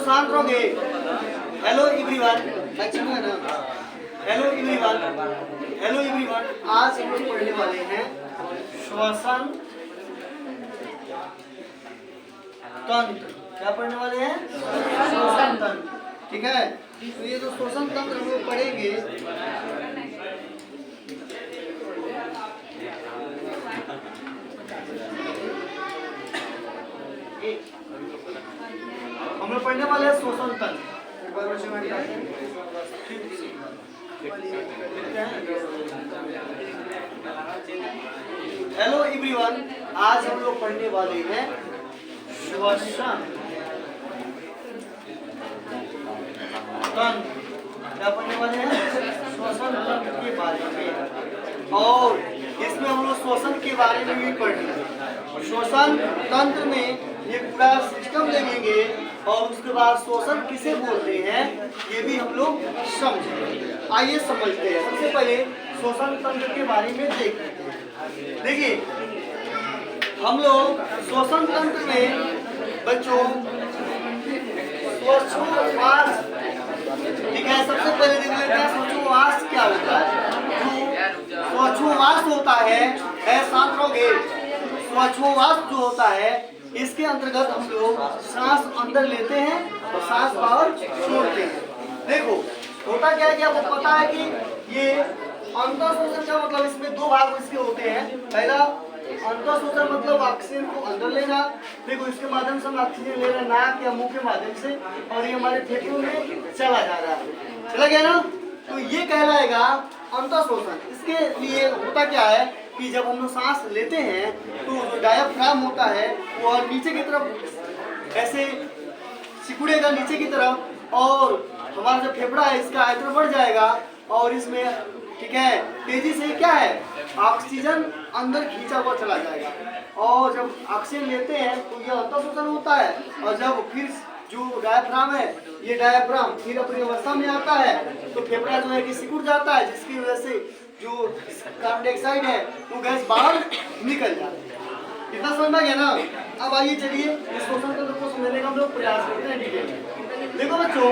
शांत रहोगे। Hello everyone, hello everyone, hello everyone. आज हम लोग पढ़ने वाले हैं श्वसन तंत्र। क्या पढ़ने वाले हैं? श्वसन तंत्र। ठीक है, तो ये जो श्वसन तंत्र हम लोग पढ़ेंगे, हम लोग पढ़ने वाले हैं श्वसन तंत्र। हेलो एवरीवन, आज हम लोग पढ़ने वाले हैं श्वसन तंत्र। क्या पढ़ने वाले हैं? श्वसन तंत्र के बारे में, और इसमें हम लोग श्वसन के बारे में भी पढ़ेंगे। श्वसन तंत्र में ये पूरा सिस्टम देखेंगे और उसके बाद श्वसन किसे बोलते हैं ये भी हम लोग समझेंगे। आइए समझते हैं। सबसे पहले श्वसन तंत्र के बारे में देखते हैं। देखिए, हम लोग श्वसन तंत्र में बच्चों श्वासोच्छ्वास, ठीक है, सबसे पहले देख लेते हैं श्वासोच्छ्वास क्या होता है। जो श्वासोच्छ्वास होता है शांत रहोगे। श्वासोच्छ्वास जो होता है इसके अंतर्गत हम लोग सांस अंदर लेते हैं और सांस बाहर छोड़ते हैं। देखो होता क्या है कि आपको पता है कि ये अंतःश्वसन का मतलब इसमें दो भाग इसके होते हैं। पहला अंतःश्वसन मतलब ऑक्सीजन को अंदर लेना। देखो इसके माध्यम से हम ऑक्सीजन ले रहे हैं नाक या मुंह के माध्यम से, और ये हमारे फेफड़ों में चला जा रहा है। चला गया ना, तो ये कहलाएगा अंतःश्वसन। इसके लिए होता क्या है कि जब हम लोग सांस लेते हैं तो जो डायाफ्राम होता है वो नीचे की तरफ ऐसे सिकुड़ेगा नीचे की तरफ, और हमारा जो फेफड़ा है इसका आयतन बढ़ जाएगा, और इसमें ठीक है तेजी से क्या है ऑक्सीजन अंदर खींचा हुआ चला जाएगा। और जब ऑक्सीजन लेते हैं तो यह अंतःश्वसन होता है, और जब फिर जो डायाफ्राम है ये डायाफ्राम फिर अपनी अवस्था में आता है तो फेफड़ा जो है कि सिकुड़ जाता है, जिसकी वजह से जो कार्बन डाइऑक्साइड है वो गैस बाहर निकल जाती है। इतना समझ में गया ना? अब आइए चलिए इस श्वसन तंत्र को समझने का हम लोग प्रयास करते हैं डिटेल में। देखो बच्चों,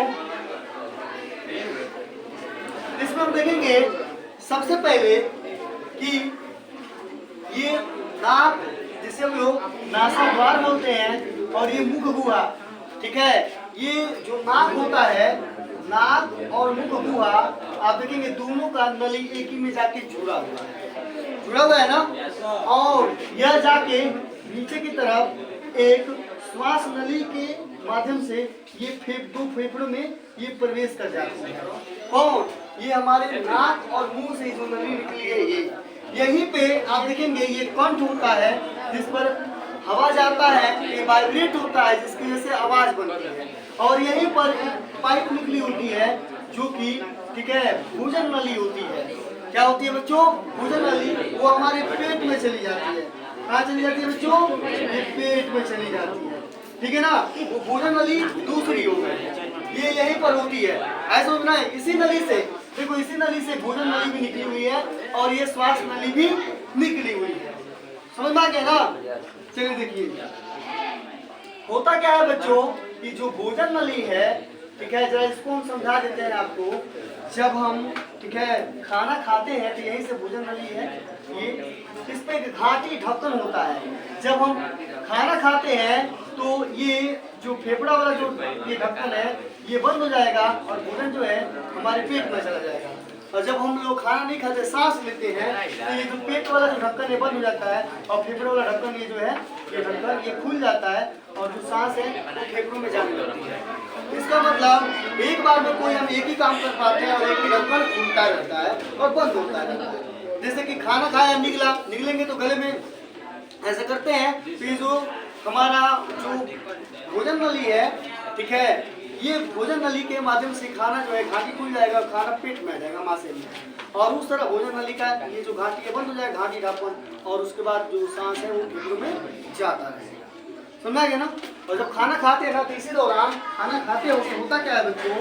इसमें हम देखेंगे सबसे पहले कि ये नाक, जिसे हम लोग नासाद्वार बोलते हैं, और ये मुख गुहा, ठीक है। ये जो नाक होता है, नाक और मुख गुहा आप देखेंगे दोनों का नली एक ही में जाके जुड़ा हुआ है ना, और यह जाके नीचे की तरफ एक श्वास नली के माध्यम से ये दो फेफड़ों में ये प्रवेश कर जाता है। कौन? ये हमारे नाक और मुंह से जो नली निकली है ये यहीं पे आप देखेंगे ये कंठ होता है जिस पर हवा जाता है, ये वाइब्रेट होता है जिसकी वजह से आवाज बनती है, और यहीं पर एक पाइप निकली होती है जो कि ठीक है भोजन नली होती है। क्या होती है बच्चों? भोजन नली। वो हमारे पेट में चली जाती है। कहाँ चली जाती है बच्चों? ये पेट में चली जाती है, ठीक है ना। वो भोजन नली दूसरी हो गई, ये यहीं पर होती है। ऐसा समझना है। इसी नली से देखो, इसी नली से भोजन नली भी निकली हुई है और ये श्वास नली भी निकली हुई है। समझ में आ गया ना? चलिए देखिए होता क्या है बच्चों कि जो भोजन नली है, ठीक है, जरा इसको हम समझा देते हैं आपको। जब हम ठीक है खाना खाते हैं तो यहीं से भोजन नली है, ये इस पे एक घाटी ढक्कन होता है। जब हम खाना खाते हैं तो ये जो फेफड़ा वाला जो ये ढक्कन है ये बंद हो जाएगा और भोजन जो है हमारे पेट में चला जाएगा। और जब हम लोग खाना नहीं खाते सांस लेते हैं तो ये जो पेट वाला जो ढक्कन है बंद हो जाता है, और फेफड़े वाला ढक्कन ये जो है ये ढक्कन ये खुल जाता है, और जो सांस है वो फेफड़ों में जाने लगती है। इसका मतलब एक बार में कोई हम एक ही काम कर पाते हैं और एक ही ढक्कन खुलता रहता है और बंद होता है। जैसे कि खाना खाया निकलेंगे तो गले में ऐसे करते हैं, तो ये जो हमारा जो भोजन नली है, ठीक है, ये भोजन नली के माध्यम से खाना जो है घाटी खुल जाएगा, खाना पेट में आ जाएगा मासे में, और उस तरह भोजन नली का ये जो घाटी है बंद हो जाएगा, घाटी ढक्कन, और उसके बाद जो सांस है वो फेफड़ों में जाता रहेगा। समझा गया ना? और जब खाना खाते हैं ना तो इसी दौरान खाना खाते हैं उसमें होता क्या है बच्चों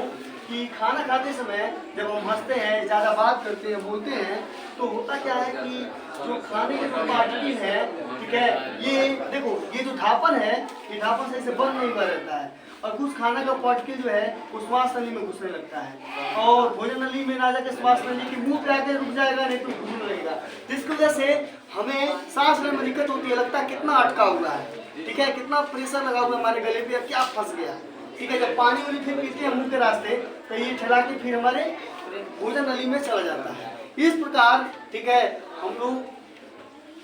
कि खाना खाते समय जब हम हंसते हैं, ज़्यादा बात करते हैं, बोलते हैं, तो होता क्या है कि जो खाने के जो पार्टिकल है, ठीक है, ये देखो ये जो ढापन है, ये ढापन से इसे बंद नहीं हुआ रहता है, और कुछ खाना का पार्टिकल जो है वो श्वास नली में घुसने लगता है, और भोजन नली में ना जाकर श्वास नली के मुंह पे आकर रुक जाएगा, नहीं तो घूमने लगेगा, जिसकी वजह से हमें सांस लेने में दिक्कत होती है, लगता है कितना अटका हुआ है, ठीक है, कितना प्रेशर लगा हुआ है हमारे गले पे, क्या फंस गया, ठीक है। जब पानी वानी फिर पीते हैं मुंह के रास्ते, तो ये ठेला के फिर हमारे भोजन नली में चला जाता है। इस प्रकार, ठीक है, हम लोग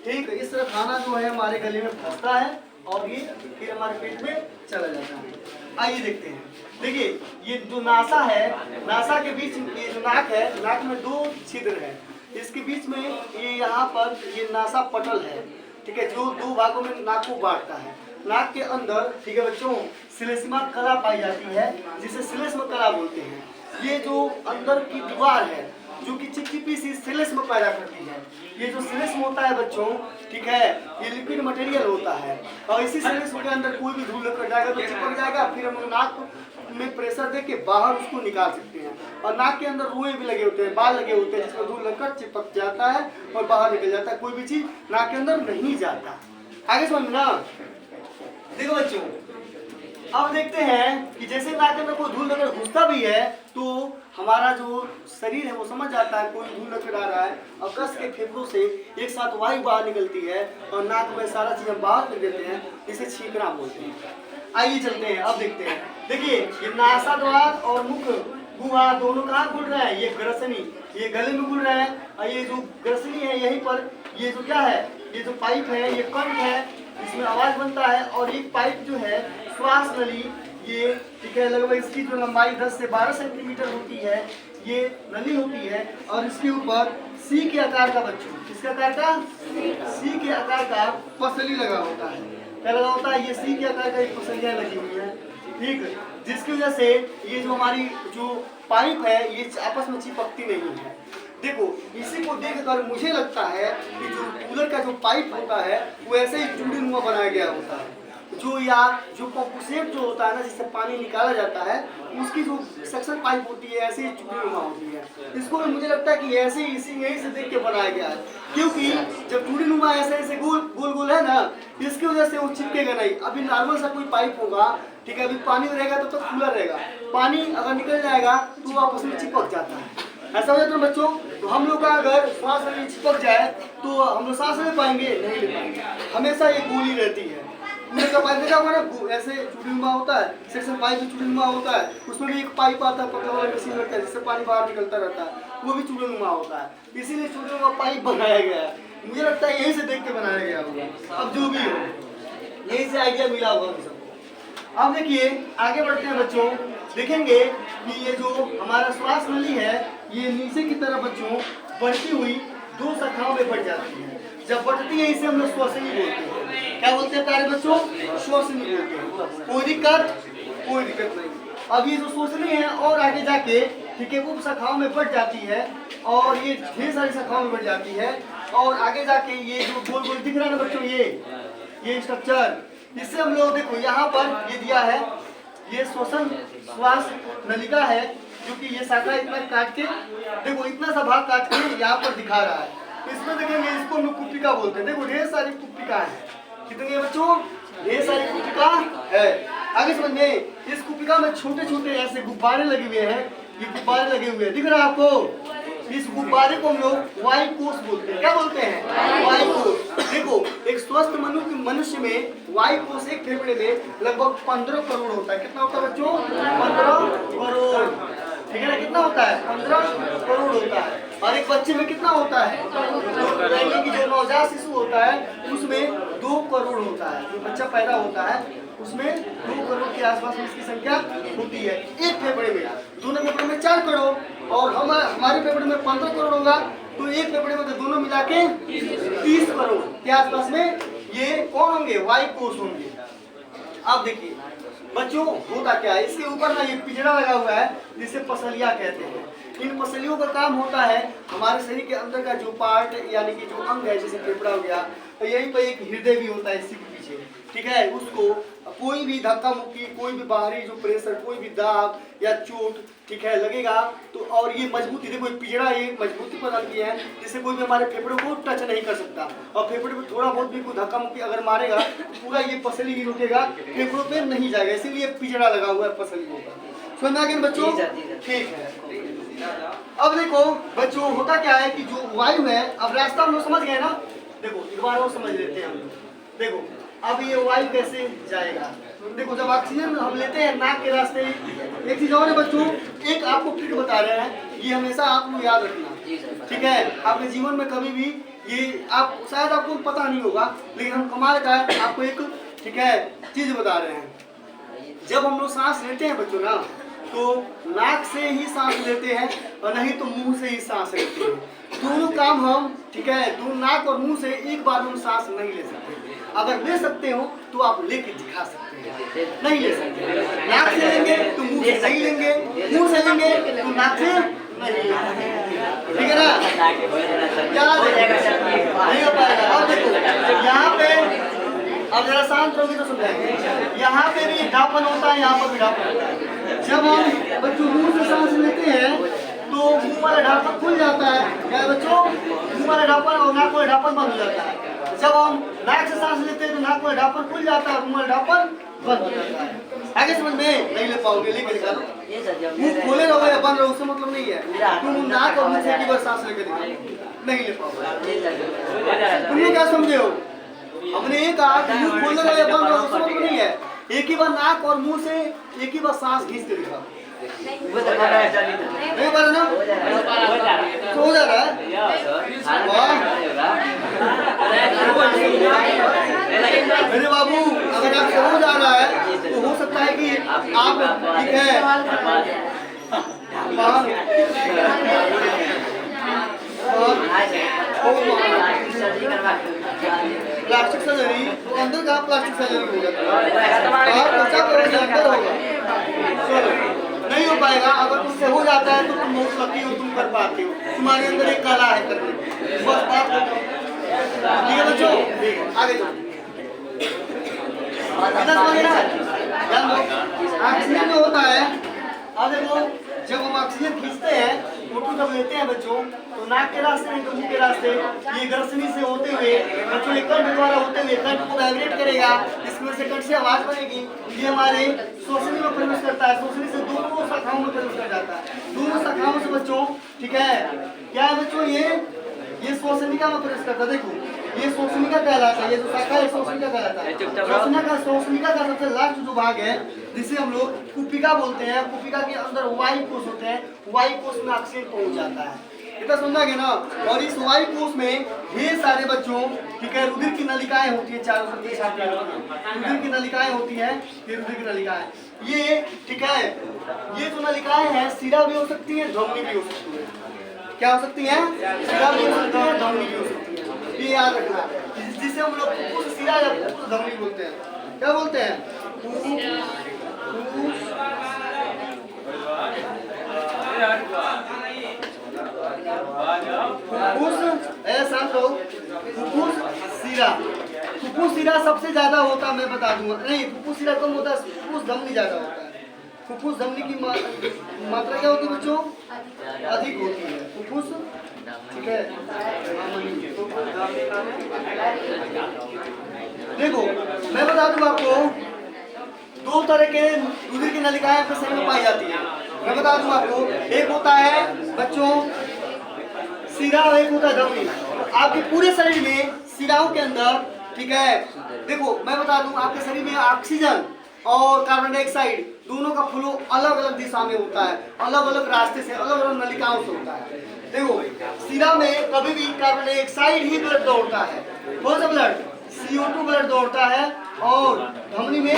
ठीक इस तरह खाना जो है हमारे गले में फंसता है और ये फिर हमारे पेट में चला जाता है। आइए देखते हैं, देखिए ये जो नासा है, नासा के बीच ये जो नाक है, नाक में 2 छिद्र है, इसके बीच में ये यहाँ पर ये नासा पटल है, ठीक है, जो 2 भागों में नाक को बांटता है। नाक के अंदर, ठीक है बच्चों, श्लेष्मा कला पाई जाती है, जिसे श्लेष्म कला बोलते हैं। ये जो अंदर की दीवार है, जो कि चिपचिपी सी श्लेष्म पैदा करती है, ये जो श्लेष्म होता है बच्चों, ठीक है, ये लिक्विड मटेरियल होता है, और इसी श्लेष्म के अंदर कोई भी धूल लग जाएगा तो चिपक जाएगा, फिर हम नाक में प्रेशर दे के बाहर उसको निकाल सकते हैं। और नाक के अंदर रुएं भी लगे होते हैं, बाल लगे होते हैं, जिसमें धूल लगकर चिपक जाता है और बाहर निकल जाता है, कोई भी चीज नाक के अंदर नहीं जाता। आगे समझना, देखो बच्चों, अब देखते हैं कि जैसे नाक के अंदर कोई धूल लगकर घुसता भी है, तो हमारा जो शरीर है वो समझ जाता है कोई धूल लगकर आ रहा है, और कस के फेफड़ों से एक साथ वायु बाहर निकलती है और नाक में सारा चीज हम बाहर कर देते हैं, इसे छींकना बोलते हैं। आइए चलते हैं, अब देखते हैं, देखिए ये नासा द्वार और मुख गुहा दोनों कहाँ खुल रहे हैं, ये ग्रसनी, ये गले में खुल रहे हैं, और ये जो ग्रसनी है यहीं पर ये जो क्या है, ये जो पाइप है, ये कंठ है, इसमें आवाज बनता है, और एक पाइप जो है श्वास नली, ये ठीक है, लगभग इसकी जो लंबाई 10 से 12 सेंटीमीटर होती है, ये नली होती है, और इसके ऊपर सी के आकार का बच्चों, किसके आकार का, सी के आकार का पसली लगा होता है। क्या लगा होता है, ये सी के आकार का एक पसलियां लगी हुई है, ठीक, जिसकी वजह से ये जो हमारी जो पाइप है ये आपस में चिपकती नहीं है। देखो इसी को देखकर मुझे लगता है कि जो कूलर का जो पाइप होता है वो ऐसे ही चूड़ीनुमा बनाया गया होता है, जो या जो पंप सेट जो होता है ना, जिससे पानी निकाला जाता है, उसकी जो सक्शन पाइप होती है ऐसे ही चूड़ीनुमा होती है। इसको भी मुझे लगता है कि ऐसे ही इसी यहीं से देख के बनाया गया है, क्योंकि जब चूड़ीनुमा ऐसे ऐसे गोल गोल गोल है ना, इसकी वजह से वो चिपकेगा नहीं। अभी नॉर्मल सा कोई पाइप होगा, ठीक है, अभी पानी रहेगा तो कूलर रहेगा, पानी अगर निकल जाएगा तो आपस में चिपक जाता है, ऐसा हो जाता है बच्चों। तो हम लोग का अगर श्वास नली चिपक जाए तो हम लोग सांस ले पाएंगे, नहीं ले पाएंगे, हमेशा ये गोली रहती है। कूलर का पाइप देखा होगा ना, ऐसे चूड़ीनुमा होता है, सेक्शन पाइप भी चूड़ीनुमा होता है, उसमें भी एक पाइप आता है पतला वाला मशीन लगता है, जिससे पानी बाहर निकलता रहता है, वो भी चूड़ीनुमा होता है, इसीलिए चूड़ीनुमा पाइप बनाया गया है। मुझे लगता है यहीं से देख के बनाया गया होगा, अब जो भी हो यहीं से आइडिया मिला होगा हम सबको। अब देखिए आगे बढ़ते हैं बच्चों, देखेंगे कि ये जो हमारा श्वास नली है ये नीचे की तरफ बच्चों बढ़ती हुई 2 शाखाओं में बढ़ जाती है। जब बढ़ती है इसे हम लोग श्वसनी बोलते हैं। क्या बोलते हैं प्यारे बच्चों, श्वसनी बोलते हैं। कोई दिक्कत नहीं। अब ये जो श्वसनी है और आगे जाके, ठीक है, उप शाखाओं में बढ़ जाती है, और ये ढेर सारी शाखाओं में बढ़ जाती है, और आगे जाके ये जो गोल गोल दिख रहा है ना बच्चों, ये स्ट्रक्चर, इससे हम लोग देखो यहाँ पर ये दिया है, ये श्वसन श्वास नलिका है, जो कि ये शाखा इतना काट के, देखो इतना सा भाग काट के यहाँ पर दिखा रहा है। इसमें देखेंगे इसको हम लोग कुपिका बोलते हैं। देखो ढेर सारी कुपिका है, कितनी है बच्चों, ढेर सारी कुपिका है। आगे समझिए, इस कुपिका में छोटे छोटे ऐसे गुब्बारे लगे हुए हैं, ये गुब्बारे लगे हुए हैं, दिख रहा है आपको। इस गुब्बारे को हम लोग वायु कोष बोलते हैं। क्या बोलते हैं, वायु कोष। देखो एक स्वस्थ मनुष्य में वायु कोष एक फेफड़े में लगभग 15 करोड़ होता है। कितना होता है बच्चों, 15 करोड़, ठीक है ना, कितना होता है, 15 करोड़ होता है। और एक बच्चे में कितना होता है, कि जो नवजात शिशु होता है उसमें 2 करोड़ होता है। जो बच्चा पैदा होता है उसमें 2 करोड़ के आसपास में इसकी संख्या होती है एक फेफड़े में। दोनों फेफड़े में 4 करोड़, और हमारे फेफड़े में 15 करोड़ होगा, तो एक फेफड़े में तो दोनों मिला के 30 करोड़ के आसपास में ये कौन होंगे, वायु कोष होंगे। अब देखिए बच्चों होता क्या है, इसके ऊपर ना ये पिंजरा लगा हुआ है, जिसे पसलियां कहते हैं। इन पसलियों का काम होता है हमारे शरीर के अंदर का जो पार्ट यानी कि जो अंग है, जैसे फेफड़ा हो गया, तो यहीं पर एक हृदय भी होता है इसी के पीछे। ठीक है, उसको कोई भी धक्का मुक्की, कोई भी बाहरी जो प्रेशर, कोई भी दाब या चोट, ठीक है, लगेगा तो, और ये मजबूती, देखो पिजड़ा ये मजबूती प्रदान किया है जिससे कोई भी हमारे फेफड़ों को टच नहीं कर सकता, और फेफड़े पे थोड़ा बहुत भी कोई धक्का मुक्की अगर मारेगा तो पूरा ये पसली ही रुकेगा, फेफड़ों पे नहीं जाएगा, इसीलिए पिजड़ा लगा हुआ है पसली होगा। समझ में आ गया बच्चों? ठीक है। अब देखो बच्चों होता क्या है कि जो वायु है, अब रास्ता हम लोग समझ गए ना, देखो एक बार और समझ लेते हैं हम लोग। देखो अब ये वायु कैसे जाएगा, देखो जब ऑक्सीजन हम लेते हैं नाक के रास्ते, एक चीज और है बच्चों, एक आपको ट्रिक बता रहे हैं, ये हमेशा आप लोग याद रखना, ठीक है, आपके जीवन में कभी भी ये आप शायद आपको पता नहीं होगा, लेकिन हम कमाल का आपको एक, ठीक है, चीज बता रहे हैं। जब हम लोग सांस लेते हैं बच्चों ना, तो नाक से ही सांस लेते हैं और नहीं तो मुंह से ही सांस लेते हैं, दोनों काम हम, ठीक है, दोनों नाक और मुंह से एक बार में सांस नहीं ले सकते। अगर ले सकते हो तो आप लेके दिखा सकते हैं, नहीं ले सकते, नाक से लेंगे तो मुंह से नहीं लेंगे, मुंह से लेंगे तो नाक से नहीं लेंगे, ठीक है ना, याद नहीं हो पाएगा। अब देखो यहाँ पे, अब जरा शांत रहोगे तो समझाएंगे, यहाँ पे भी ढापन होता है, यहाँ पर भी ढापन होता है। जब हम बच्चों मुंह से सांस लेते हैं तो मुंह वाला ढापन खुल जाता है, क्या बच्चों, मुंह वाला ढापन और नाक वाला ढापन बंद हो जाता है। जब हम नाक से सांस लेते हैं तो नाक वाला ढापन खुल जाता है, मुंह वाला ढापन बंद हो जाता है। आगे समझ में नहीं ले पाओगे, लेके दिखा दो, मुंह खोले रहो या बंद रहो उससे मतलब नहीं है, तुम नाक और मुंह से एक बार सांस लेके दिखाओ, नहीं ले पाओगे। तुमने क्या समझे हो, हमने ये कहा कि मुंह खोले रहो या बंद रहो उससे मतलब नहीं है, एक ही बार नाक और मुंह से एक ही बार सांस खींच के दिखाओ, नहीं बार ना तो हो जा रहा है। मेरे बाबू अगर आपसे हो जा रहा है तो हो सकता है कि आप, ठीक है, प्लास्टिक सर्जरी तो अंदर का प्लास्टिक सर्जरी होगा, नहीं हो पाएगा। अगर तुमसे हो जाता है तो तुम बहुत लकी हो, तुम कर पाते हो, तुम्हारे अंदर एक कला है करने, बस बात हो। ठीक है बच्चों, आगे ऑक्सीजन में होता है, अब देखो जब हम ऑक्सीजन खींचते हैं, फोटो जब लेते हैं बच्चों, तो नाक के रास्ते नहीं तो मुंह के रास्ते, ये ग्रसनी से होते हुए बच्चों ये कंठ द्वारा होते हुए कंठ को वाइब्रेट करेगा, इसकी वजह से कंठ से आवाज बनेगी, ये हमारे श्वसनी में प्रवेश करता है, श्वसनी से दोनों शाखाओं में प्रवेश कर जाता है, दोनों शाखाओं से बच्चों, ठीक है, क्या है बच्चों, ये श्वसनिका में प्रवेश करता है। देखो ये श्वसनिका कहलाता है, ये जो शाखा है श्वसनिका कहलाता है। श्वसनिका का सबसे लास्ट जो भाग है जिसे हम लोग कुपिका बोलते हैं, कुपिका के अंदर वायु कोश होते हैं, वायु कोश में ऑक्सीजन पहुंच जाता है, इतना समझा गया ना। और इस वायु कोश में ढेर सारे बच्चों, ठीक है, रुधिर की नलिकाएं होती है, चारों रुधिर की नलिकाएं होती है, ये रुधिर की नलिकाएं, ये ठीक है, ये जो नलिकाएं हैं सिरा भी हो सकती है, धमनी भी हो सकती है, क्या हो सकती है, सिरा भी हो सकती है, धमनी भी हो सकती है, ये याद रखना, जिसे हम लोग सिरा या धमनी बोलते हैं, क्या बोलते हैं, फुफ्फुस सिरा सबसे ज्यादा होता, मैं बता दूंगा, नहीं फुफ्फुस सिरा कम होता है, फुफ्फुस धमनी ज्यादा होता है। फुफ्फुस धमनी की मात्रा क्या होती है बच्चों, अधिक होती है फुफ्फुस, ठीक है। देखो मैं बता दूं आपको, दो तरह के रुधिर की नलिकाएं अपने शरीर में पाई जाती है, मैं बता दूं आपको, एक होता है बच्चों सिरा और एक होता है धमनी। आपके पूरे शरीर में सिराओं के अंदर, ठीक है, देखो मैं बता दूं आपके शरीर में ऑक्सीजन और कार्बन डाइऑक्साइड दोनों का फ्लो अलग अलग दिशा में होता है, अलग अलग रास्ते से, अलग अलग नलिकाओं से होता है। देखो सिरा में कभी भी कार्बन डाइऑक्साइड ही ब्लड दौड़ता है, कौन सा ब्लड, CO2 ब्लड दौड़ता है, और धमनी में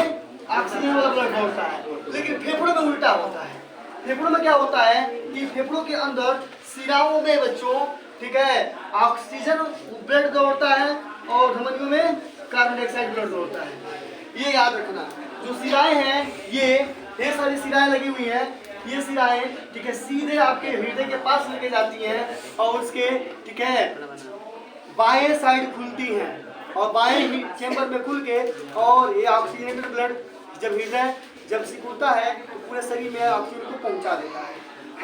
ऑक्सीजन वाला ब्लड दौड़ता है। लेकिन फेफड़ों में उल्टा होता है, फेफड़ों में क्या होता है कि फेफड़ों के अंदर सिराओं में बच्चों, ठीक है, ऑक्सीजन ब्लड दौड़ता है और धमनियों में कार्बन डाइऑक्साइड ब्लड दौड़ता है। ये याद रखना, जो सिराएं हैं ये सारी सिराएं लगी हुई हैं, ये सिराएं, ठीक है, सीधे आपके हृदय के पास लेके जाती हैं और उसके, ठीक है, बाएं साइड खुलती हैं, और बाएं चेंबर में खुल के, और ये ऑक्सीजनेटेड ब्लड जब हृदय जब सिकुड़ता है तो पूरे शरीर में ऑक्सीजन को पहुंचा देता है,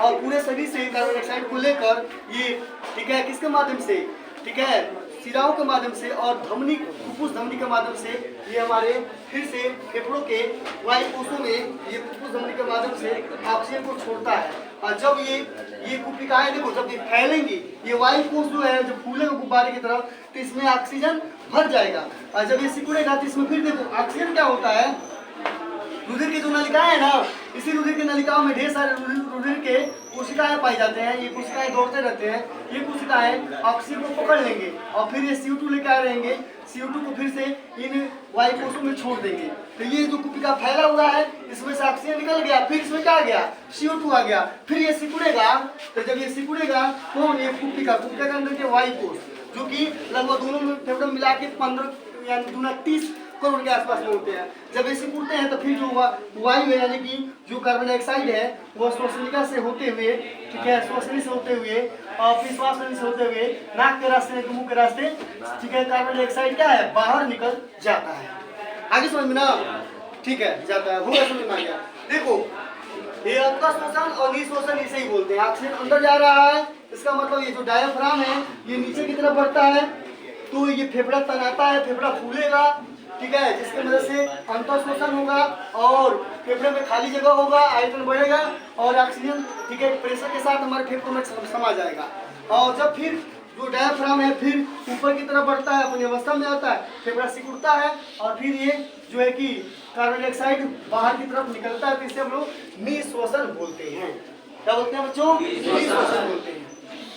और पूरे शरीर से कार्बन डाइऑक्साइड को लेकर ये, ठीक है, किसके माध्यम से, ठीक है, शिराओं के माध्यम से और धमनी, फुफ्फुस धमनी के माध्यम से ये हमारे फिर से फेफड़ों के वायु कोषों में ये फुफ्फुस धमनी के माध्यम से ऑक्सीजन को छोड़ता है। और जब ये कुपिकाएं देखो जब ये फैलेंगी, ये वायु कोष जो है जब फूलेगा गुब्बारे की तरफ, तो इसमें ऑक्सीजन भर जाएगा, और जब ये सिकुड़ेगा तो इसमें फिर देखो ऑक्सीजन क्या होता है, रुधिर की जो नलिकाएं है ना, इसी रुधिर की नलिकाओं में ढेर सारे रुधिर के कोशिकाएं पाई जाते हैं। ये कोशिकाएं दौड़ते रहते हैं, ये कोशिकाएं ऑक्सीजन को पकड़ लेंगे और फिर ये CO2 लेकर आ रहेंगे, CO2 को फिर से इन वायु कोषों में छोड़ देंगे। तो ये जो कुपिका फैला हुआ है इसमें से ऑक्सीजन निकल गया, फिर इसमें क्या आ गया, CO2 आ गया, फिर ये सिकुड़ेगा। तो जब ये सिकुड़ेगा कौन, ये कुपिका के अंदर के वायु कोष, जो कि लगभग दोनों फेफड़ों में मिला के 15 यानी 30 करोड़ के आसपास में होते हैं। जब ये सिकुड़ते हैं तो फिर जो वायु है यानी कि जो कार्बन डाइऑक्साइड है वो श्वसनिका से होते हुए, ठीक है, श्वसनी से होते हुए और फिर श्वास से होते हुए नाक के रास्ते, मुंह के रास्ते, ठीक है, कार्बन डाइऑक्साइड क्या है, बाहर निकल जाता है। आगे समझ में ना, ठीक है, जाता है, होगा समझ में आ गया। देखो ये आपका श्वसन और निश्वसन इसे ही बोलते हैं। ऑक्सीजन अंदर जा रहा है, इसका मतलब ये जो डायफ्राम है ये नीचे की तरफ बढ़ता है, तो ये फेफड़ा तनाता है, फेफड़ा फूलेगा, ठीक है, जिसकी वजह से अंतर शोषण होगा और फेफड़े में खाली जगह होगा, आयतन बढ़ेगा और ऑक्सीजन, ठीक है, प्रेशर के साथ हमारे फेफड़ों में समा जाएगा। और जब फिर जो डायफ्राम है फिर ऊपर की तरफ बढ़ता है, अपनी अवस्था में आता है, फेफड़ा सिकुड़ता है और फिर ये जो है कि कार्बन डाइऑक्साइड बाहर की तरफ निकलता है, तो इसे हम लोग निश्वसन बोलते हैं। क्या बोलते हैं बच्चों, निश्वसन बोलते हैं।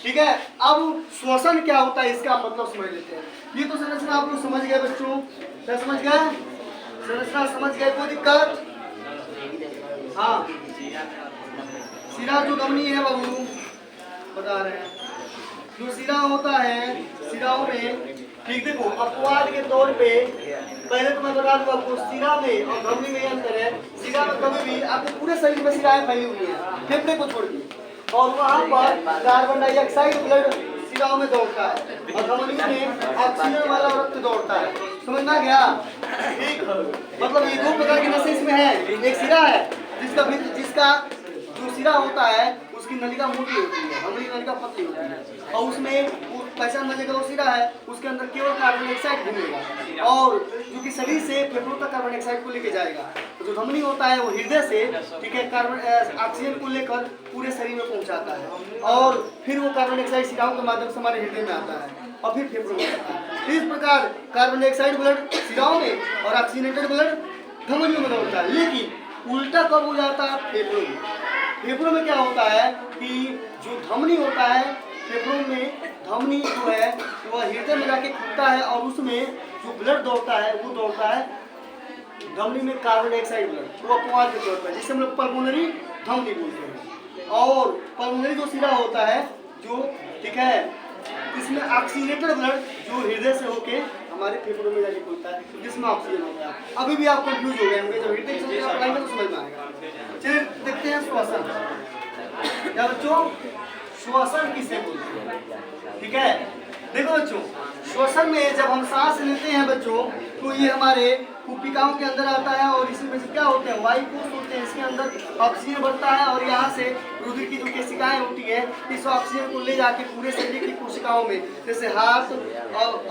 ठीक है, अब श्वसन क्या होता है इसका मतलब समझ लेते हैं। ये तो संरचना आप लोग समझ गए बच्चों, क्या समझ गए, संरचना समझ गए, कोई दिक्कत, हाँ, सिरा जो धमनी है बाबू बता रहे हैं, जो सिरा होता है सिराओं में, ठीक, देखो अपवाद के तौर पे पहले तो मैं बता दूं आपको, सिरा में और धमनी में अंतर है। सिरा में कभी भी आपके पूरे शरीर में सिराएं फैली हुई हैं फेफड़े को छोड़ के, और वहाँ पर कार्बन डाइऑक्साइड ब्लड सिराओं में दौड़ता है और धमनी में ऑक्सीजन वाला रक्त दौड़ता है। समझ में आ गया, ठीक, मतलब ये दो प्रकार की नसें इसमें है। एक सिरा है जिसका जो सिरा होता है उसकी नलिका मोटी होती है, हमारी नलिका पतली होती है, और उसमें पहचान मजेगा वो सिरा है, उसके अंदर केवल कार्बन डाइऑक्साइड घूमेगा और जो कि शरीर से फेफड़ों तक कार्बन डाइऑक्साइड को लेके जाएगा। तो जो धमनी होता है वो हृदय से, ठीक है, कार्बन ऑक्सीजन को लेकर पूरे शरीर में पहुंचाता है और फिर वो कार्बन डाइऑक्साइड सिराओं के माध्यम से हमारे हृदय में आता है और फिर फेफड़ों में आता है। तो इस प्रकार कार्बन डाइऑक्साइड ब्लड सिराओं में और ऑक्सीजनेटेड ब्लड धमनियों में दौड़ता है। लेकिन उल्टा कब हो जाता है, फेफड़ों में। फेफड़ों में क्या होता है कि जो धमनी होता है, फेफड़ों में धमनी जो है वह हृदय में जाके खुलता है और उसमें जो ब्लड दौड़ता है वो दौड़ता है धमनी में कार्बन डाइऑक्साइड ब्लड, वो अपवाद के तौर पर, जिसे हम लोग पल्मोनरी धमनी बोलते हैं। और पल्मोनरी जो सिरा होता है जो, ठीक है, इसमें ऑक्सीजनेटेड ब्लड जो हृदय से होके हमारे फेफड़ों में जाके खुलता है, जिसमें ऑक्सीजन होता है। अभी भी आप कंफ्यूज हो गए होंगे, जब हृदय की संरचना पढ़ाएंगे तो समझ में आएगा। चलिए देखते हैं श्वसन। क्या बच्चों, श्वसन किसे बोलते हैं, ठीक है, देखो बच्चों, श्वसन में जब हम सांस लेते हैं बच्चों तो ये हमारे कुपिकाओं के अंदर आता है और इसी में से क्या होते हैं, वायु कोष होते हैं, इसके अंदर ऑक्सीजन बढ़ता है और यहाँ से रुधिर की जो कोशिकाएं होती है इस ऑक्सीजन को ले जाके पूरे शरीर की कोशिकाओं में, जैसे हाथ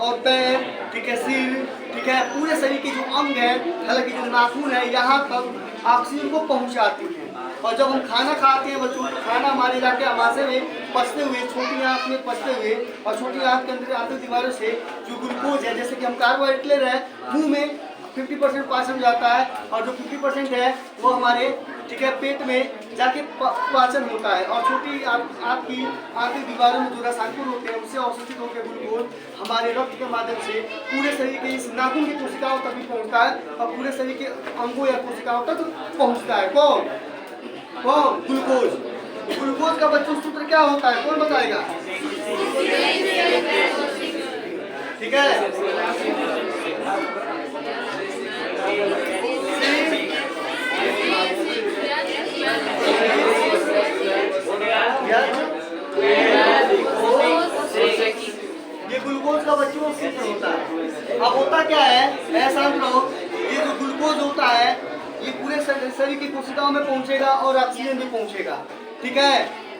और पैर, ठीक है, सिर, ठीक है, पूरे शरीर के जो अंग है, हालांकि जो नाखून है, यहाँ तक ऑक्सीजन को पहुँचाती है। और जब हम खाना खाते हैं बच्चों, तो खाना हमारे जाके आमाशय में पचते हुए, छोटी आंत में पचते हुए और छोटी आंत के अंदर आंतरिक दीवारों से जो ग्लूकोज है, जैसे कि हम कार्बोहाइड्रेट ले रहे हैं, मुंह में 50% पाचन जाता है और जो 50% है वो हमारे, ठीक है, पेट में जाके पाचन होता है और छोटी आपकी आंतरिक दीवारों में जो रसायन होते हैं उससे अवशोषित होकर ग्लूकोज हमारे रक्त के माध्यम से पूरे शरीर के इस नाखून की कोशिकाओं तक भी पहुँचता है और पूरे शरीर के अंगों या कोशिकाओं तक पहुँचता है। कौन, ग्लूकोज। ग्लूकोज का बच्चों सूत्र क्या होता है, कौन बताएगा, ठीक है, ये ग्लूकोज का बच्चों सूत्र होता है। अब होता क्या है, ऐसा हम लोग, ये जो ग्लूकोज होता है ये पूरे शरीर की कोशिकाओं में पहुंचेगा और ऑक्सीजन भी पहुंचेगा, ठीक है।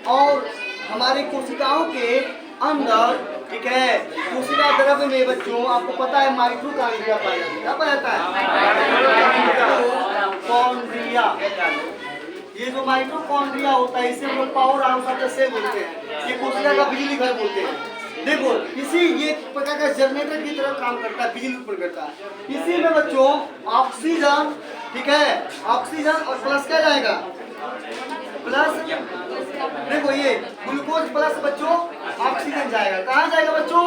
और हमारे कोशिकाओं के अंदर, ठीक है, कोशिका द्रव्य में बच्चों आपको पता है माइटोकॉन्ड्रिया पाया जाता है। क्या पाया जाता है? माइटोकॉन्ड्रिया। ये जो माइटोकॉन्ड्रिया होता है इसे हम लोग power house of the cell बोलते हैं। ये कोशिका का बिजली घर बोलते हैं। देखो इसी ये प्रकार का जनरेटर की तरह काम करता है, बिजली उत्पन्न करता है। इसी में बच्चों ऑक्सीजन, ठीक है, ऑक्सीजन और प्लस क्या जाएगा, प्लस, देखो ये ग्लूकोज प्लस बच्चों ऑक्सीजन जाएगा। कहाँ जाएगा बच्चों?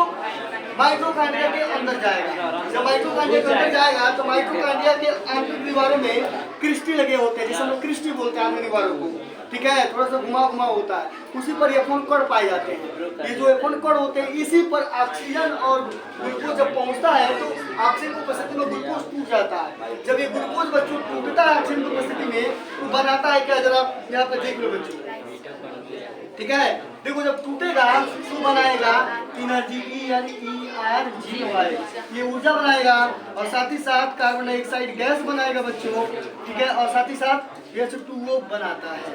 माइटोकॉन्ड्रिया के अंदर जाएगा। जब माइटोकॉन्ड्रिया के अंदर जाएगा तो माइटोकॉन्ड्रिया के आंतरिक दीवारों में क्रिस्टी लगे होते हैं, जिसे हम लोग क्रिस्टी बोलते हैं आंतरिक दीवारों को, ठीक है, थोड़ा सा घुमा घुमा होता है। उसी पर एफोन कण पाए जाते हैं। ये जो एफोन कण होते हैं इसी पर ऑक्सीजन और ग्लूकोज जब पहुंचता है तो ऑक्सीजन की उपस्थिति में ग्लूकोज टूट जाता है। जब ये ग्लूकोज बच्चों टूटता है ऑक्सीजन की उपस्थिति में तो बनाता है क्या, जरा यहाँ पर देख लो बच्चों, ठीक है। देखो जब टूटेगा तो बनाएगा एनर्जी, ENERGY, ये ऊर्जा बनाएगा और साथ ही साथ कार्बन डाइऑक्साइड गैस बनाएगा बच्चों, ठीक है, और साथ ही साथ H2O बनाता है,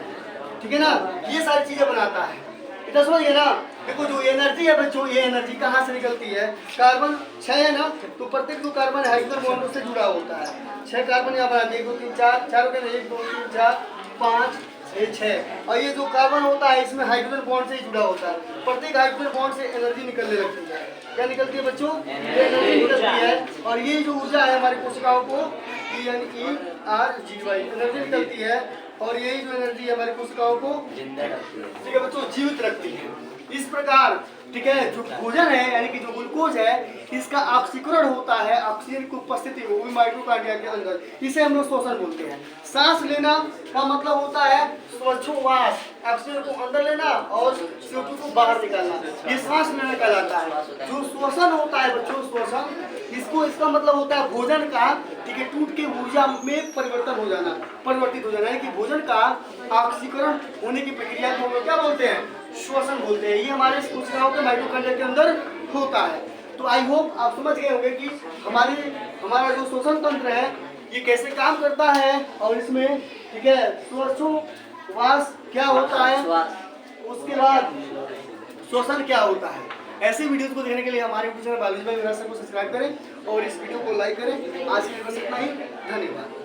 ठीक है ना। ये सारी चीजें बनाता है, इतना समझ गए ना। देखो जो एनर्जी है बच्चों, ये एनर्जी कहाँ से निकलती है, कार्बन 6 है ना, तो प्रत्येक जो कार्बन हाइड्रोजन बॉन्ड से जुड़ा होता है। 6 कार्बन यहाँ पर 1 2 3 4 4 1 2 3 4 5 6, और ये जो कार्बन होता है इसमें हाइड्रोजन बॉन्ड से ही जुड़ा होता है। प्रत्येक हाइड्रोजन बॉन्ड से एनर्जी निकलने लगती है। क्या निकलती है बच्चों? ये एनर्जी निकलती है। और ये जो ऊर्जा है हमारी कोशिकाओं को ENERGY एनर्जी निकलती है, और यही जो एनर्जी है हमारी कोशिकाओं को, ठीक है बच्चों, जीवित रखती है। इस प्रकार, ठीक है, जो भोजन है यानी कि जो ग्लूकोज है इसका ऑक्सीकरण होता है ऑक्सीजन की उपस्थिति में, वो भी माइटोकॉन्ड्रिया के अंदर। इसे हम लोग श्वसन बोलते हैं। सांस लेना का मतलब होता है श्वासोच्छ्वास, ऑक्सीजन को अंदर लेना और CO2 को बाहर निकालना, ये सांस लेना कहलाता है। जो श्वसन होता है बच्चों, श्वसन, इसका मतलब होता है भोजन का, ठीक है, टूट के ऊर्जा में परिवर्तन हो जाना, परिवर्तित हो जाना, यानी कि भोजन का ऑक्सीकरण होने की प्रक्रिया को हम लोग क्या बोलते हैं, श्वसन बोलते हैं। ये हमारे कोशिकाओं के माइटोकॉन्ड्रिया के अंदर होता है। तो आई होप आप समझ गए होंगे कि हमारा जो श्वसन तंत्र है ये कैसे काम करता है, और इसमें, ठीक है, श्वासोच्छ्वास क्या होता है, उसके बाद श्वसन क्या होता है। ऐसे वीडियोस को देखने के लिए हमारे यूट्यूब चैनल बायोलॉजी बाय विरासत को सब्सक्राइब करें और इस वीडियो को लाइक करें। आज के लिए बस इतना ही, धन्यवाद।